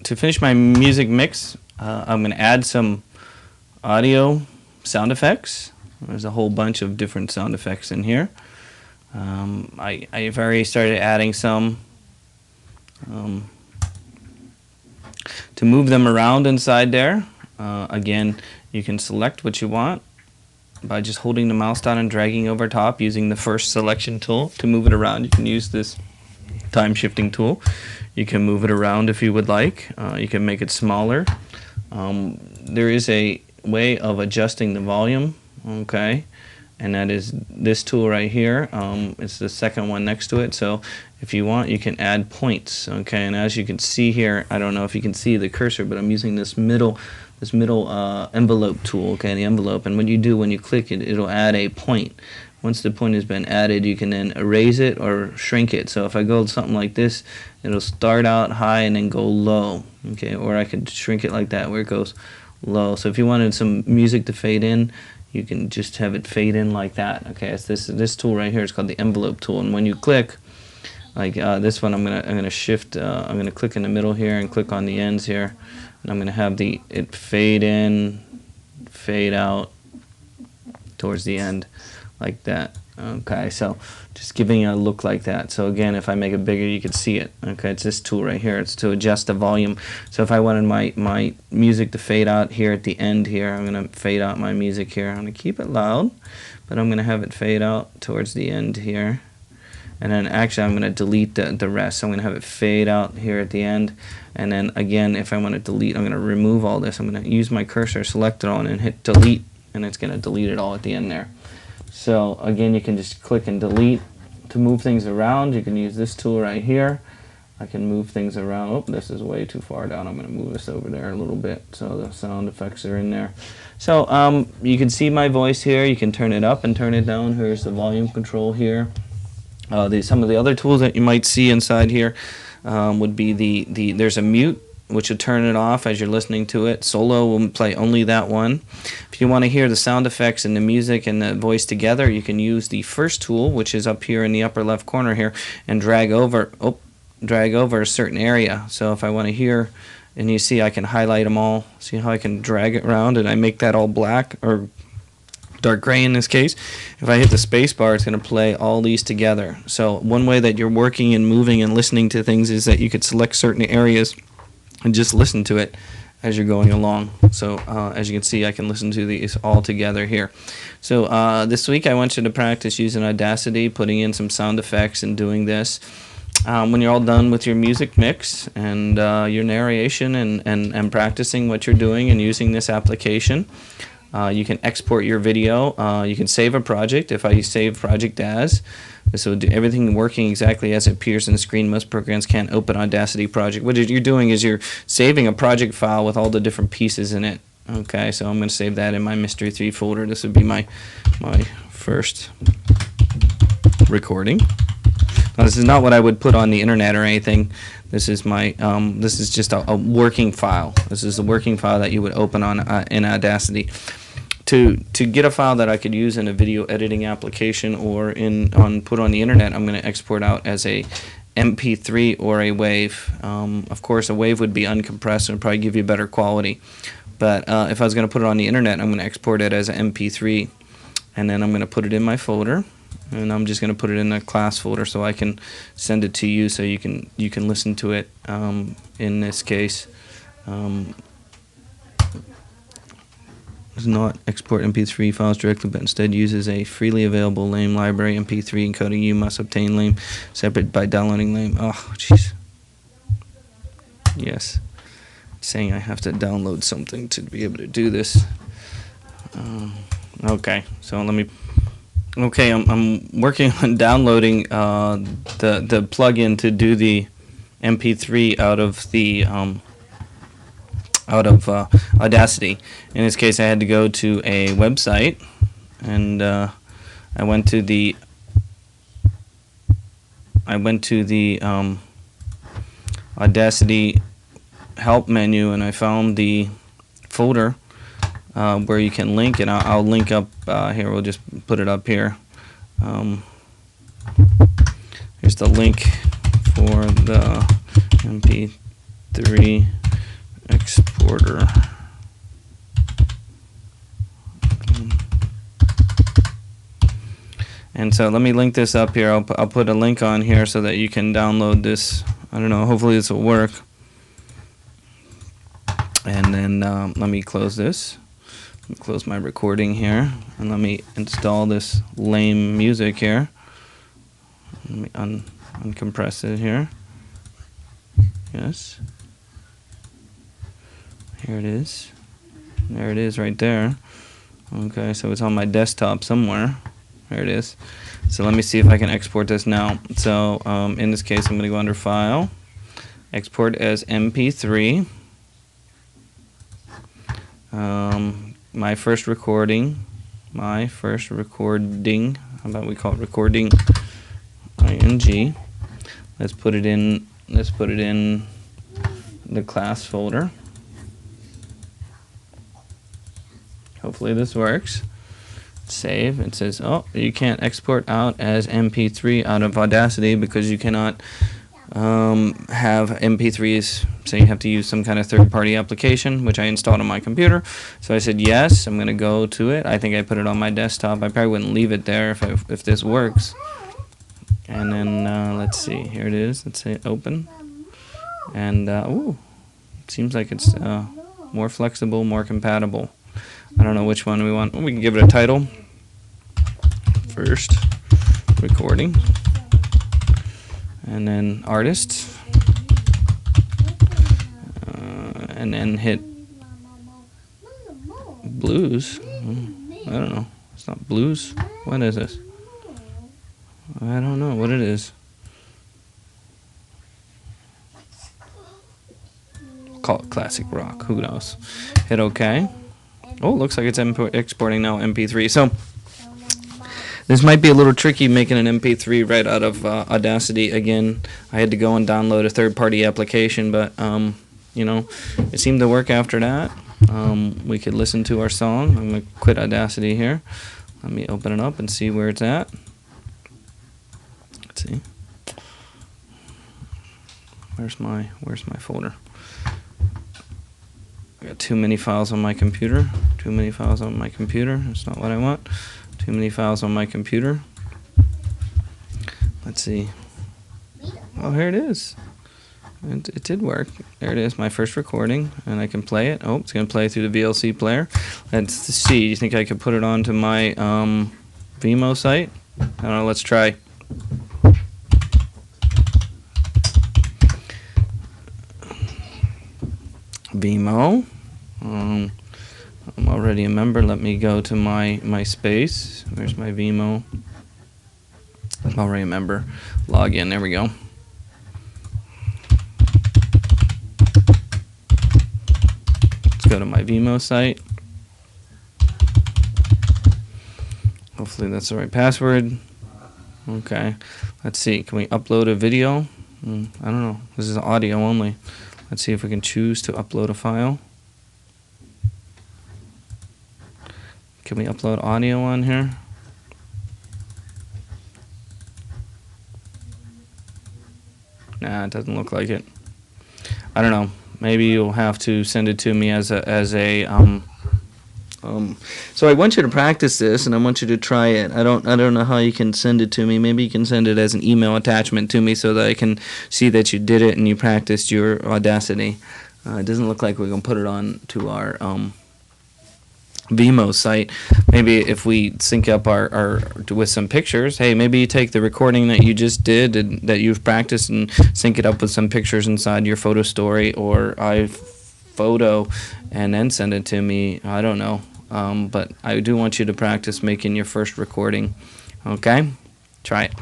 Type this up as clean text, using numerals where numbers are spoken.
to finish my music mix, I'm going to add some audio sound effects. There's a whole bunch of different sound effects in here. I've already started adding some to move them around inside there. Again, you can select what you want by just holding the mouse down and dragging over top using the first selection tool to move it around. You can use this time shifting tool. You can move it around if you would like. You can make it smaller. There is a way of adjusting the volume, okay, and that is this tool right here. It's the second one next to it. So if you want, you can add points, okay, and as you can see here, I don't know if you can see the cursor, but I'm using this middle envelope tool, okay, the envelope, and what you do when you click it, it'll add a point. Once the point has been added, you can then erase it or shrink it. So if I go something like this, it'll start out high and then go low, okay, or I could shrink it like that where it goes low. So if you wanted some music to fade in, you can just have it fade in like that, okay. It's this tool right here. It's called the envelope tool, and when you click, like this one, I'm gonna shift. I'm gonna click in the middle here and click on the ends here, and I'm gonna have it fade in, fade out towards the end, like that. Okay, so just giving a look like that. So again, if I make it bigger, you can see it. Okay, it's this tool right here. It's to adjust the volume. So if I wanted my music to fade out here at the end here, I'm gonna fade out my music here. I'm gonna keep it loud, but I'm gonna have it fade out towards the end here. And then actually I'm going to delete the rest. So I'm going to have it fade out here at the end. And then again, if I want to delete, I'm going to remove all this. I'm going to use my cursor, select it all, and hit delete. And it's going to delete it all at the end there. So again, you can just click and delete to move things around. You can use this tool right here. I can move things around. Oh, this is way too far down. I'm going to move this over there a little bit so the sound effects are in there. So you can see my voice here. You can turn it up and turn it down. Here's the volume control here. Some of the other tools that you might see inside here would be there's a mute, which will turn it off as you're listening to it. Solo will play only that one. If you want to hear the sound effects and the music and the voice together, you can use the first tool, which is up here in the upper left corner here, and drag over a certain area. So if I want to hear, and you see I can highlight them all. See how I can drag it around and I make that all black or dark gray in this case. If I hit the space bar, it's going to play all these together. So one way that you're working and moving and listening to things is that you could select certain areas and just listen to it as you're going along. So as you can see, I can listen to these all together here. So this week I want you to practice using Audacity, putting in some sound effects and doing this. When you're all done with your music mix and your narration and practicing what you're doing and using this application, you can export your video. You can save a project. If I save project as, this will do everything working exactly as it appears on the screen. Most programs can't open Audacity project. What you're doing is you're saving a project file with all the different pieces in it. Okay, so I'm going to save that in my Mp3 folder. This would be my first recording. Now, this is not what I would put on the internet or anything. This is my this is just a working file. This is a working file that you would open on in Audacity. To get a file that I could use in a video editing application or put on the internet, I'm going to export out as a MP3 or a WAV. Of course, a WAV would be uncompressed and probably give you better quality. But if I was going to put it on the internet, I'm going to export it as an MP3, and then I'm going to put it in my folder. And I'm just going to put it in a class folder so I can send it to you so you can listen to it. In this case, does not export MP3 files directly, but instead uses a freely available lame library MP3 encoding. You must obtain lame separate by downloading lame. Oh, jeez. Yes, it's saying I have to download something to be able to do this. Okay, so let me. Okay, I'm working on downloading the plugin to do the MP3 out of Audacity. In this case, I had to go to a website, and I went to the Audacity help menu, and I found the folder where you can link, and I'll link up here. We'll just put it up here. Here's the link for the MP3 Exporter. And so let me link this up here. I'll put a link on here so that you can download this. I don't know, hopefully this will work. And then let me close this. Let me close my recording here. And let me install this lame music here. Let me uncompress it here. Yes. Here it is. There it is right there. Okay, so it's on my desktop somewhere. There it is. So let me see if I can export this now. So in this case, I'm going to go under File, Export as MP3. My first recording. How about we call it recording? ing. Let's put it in the class folder. Hopefully this works. Save. It says, oh, you can't export out as MP3 out of Audacity because you cannot have MP3s, so you have to use some kind of third-party application, which I installed on my computer. So I said yes. I'm going to go to it. I think I put it on my desktop. I probably wouldn't leave it there if this works. And then let's see. Here it is. Let's say open. And ooh, it seems like it's more flexible, more compatible. I don't know which one we want. We can give it a title. First recording. And then artist. And then hit blues. I don't know. It's not blues. What is this? I don't know what it is. Call it classic rock. Who knows? Hit OK. Oh, it looks like it's exporting now MP3. So this might be a little tricky making an MP3 right out of Audacity. Again, I had to go and download a third-party application, but you know, it seemed to work after that. We could listen to our song. I'm going to quit Audacity here. Let me open it up and see where it's at. Let's see. Where's my folder? I got too many files on my computer. Too many files on my computer. That's not what I want. Too many files on my computer. Let's see. Oh, here it is. It did work. There it is, my first recording, and I can play it. Oh, it's going to play through the VLC player. Let's see. Do you think I could put it onto my Vimeo site? I don't know. Let's try. Vimeo. I'm already a member. Let me go to my space. Where's my Vimeo? I'm already a member. Log in. There we go. Let's go to my Vimeo site. Hopefully that's the right password. Okay. Let's see. Can we upload a video? I don't know. This is audio only. Let's see if we can choose to upload a file. Can we upload audio on here? Nah, it doesn't look like it. I don't know. Maybe you'll have to send it to me as a so I want you to practice this, and I want you to try it. I don't know how you can send it to me. Maybe you can send it as an email attachment to me so that I can see that you did it and you practiced your Audacity. It doesn't look like we're going to put it on to our Vimeo site. Maybe if we sync up our with some pictures, hey, maybe you take the recording that you just did and that you've practiced and sync it up with some pictures inside your photo story or iPhoto and then send it to me. I don't know. But I do want you to practice making your first recording. Okay? Try it.